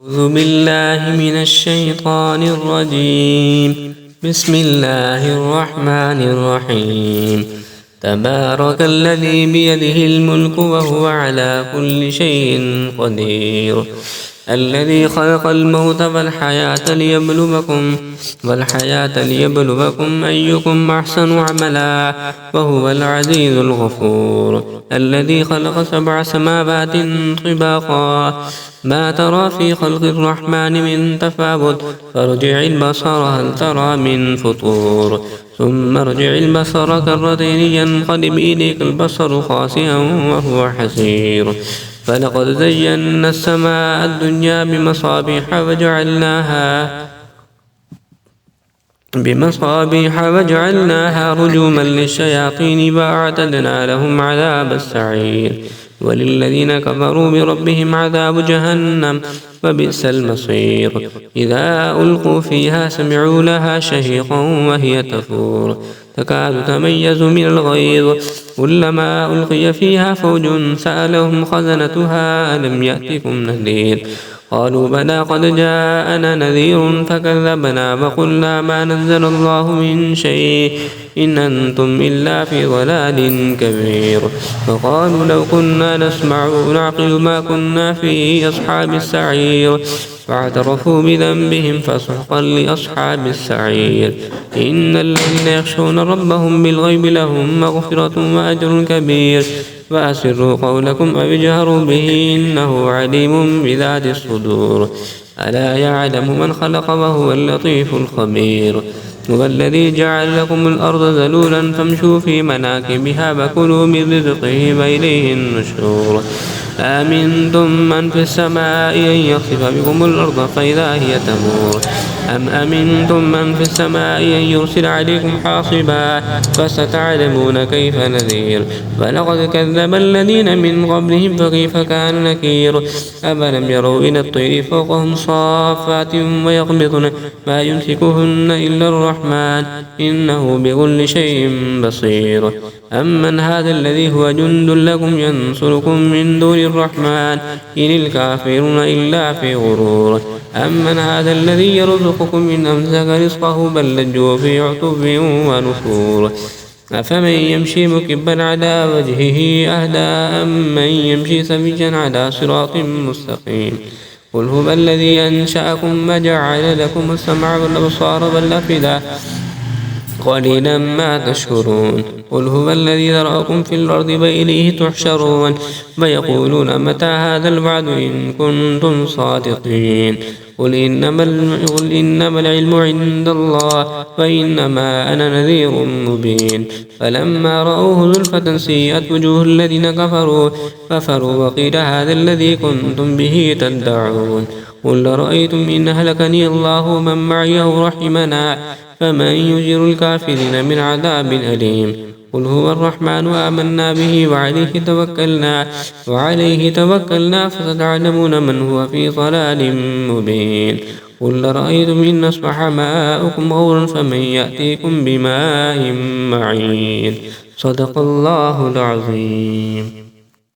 أعوذ بالله من الشيطان الرجيم. بسم الله الرحمن الرحيم. تبارك الذي بيده الملك وهو على كل شيء قدير، الذي خلق الموت والحياة ليبلوكم أيكم أحسن عملا، وهو العزيز الغفور، الذي خلق 7 سماوات طباقا، ما ترى في خلق الرحمن من تفاوت، فارجع البصر هل ترى من فطور، ثم ارجع البصر كرتين ينقلب إليك البصر خاسئا وهو حسير. فلقد زينا السماء الدنيا بمصابيح وجعلناها رجوما للشياطين وأعتدنا لهم عذاب السعير. وللذين كفروا بربهم عذاب جهنم وبئس المصير. إذا ألقوا فيها سمعوا لها شهيقا وهي تفور، تكاد تميز من الغيظ، كلما ألقي فيها فوج سألهم خزنتها ألم يأتكم نذير، قالوا بلى قد جاءنا نذير فكذبنا وقلنا ما نزل الله من شيء إن أنتم إلا في ضلال كبير. فقالوا لو كنا نسمع أو نعقل ما كنا في أصحاب السعير، فاعترفوا بذنبهم فسحقا لأصحاب السعير. إن الذين يخشون ربهم بالغيب لهم مغفرة وأجر كبير. وأسروا قولكم أو اجهروا به إنه عليم بذات الصدور. ألا يعلم من خلق وهو اللطيف الخبير. هو الذي جعل لكم الأرض ذلولا فامشوا في مناكبها وكلوا من رزقه وإليه النشور. أأمنتم من في السماء أن يخسف بكم الأرض فإذا هي تمور، أم أمنتم من في السماء أن يرسل عليكم حاصبا، فستعلمون كيف نذير. ولقد كذب الذين من قبلهم فكيف كان نكير. أفلم يروا إلى الطير فوقهم صافات ويقبضن ما يمسكهن إلا الرحمن إنه بكل شيء بصير. أمن هذا الذي هو جند لكم ينصركم من دون الرحمن إن الكافرون إلا في غرور. أمن هذا الذي يرزقكم إن أمسك رزقه بل لجوا في عتب ونفور. أفمن يمشي مكبا على وجهه أهدى أمن يمشي سويا على صراط مستقيم. قل هو الذي أنشأكم وجعل لكم السمع والأبصار والأفئدة قليلا ما تشكرون. قل هو الذي ذرأكم في الأرض وإليه تحشرون. ويقولون متى هذا الوعد إن كنتم صادقين. قل إنما العلم عند الله وإنما أنا نذير مبين. فلما رأوه زلفة سيئت وجوه الذين كفروا وقيل هذا الذي كنتم به تدعون. قل رأيتم إن أهلكني الله ومن معي أو رحمنا فمن يجير الكافرين من عذاب أليم. قل هو الرحمن آمنا به وعليه توكلنا فستعلمون من هو في ضلال مبين. قل رأيتم إن أصبح ماؤكم غورا فمن يأتيكم بماء معين. صدق الله العظيم.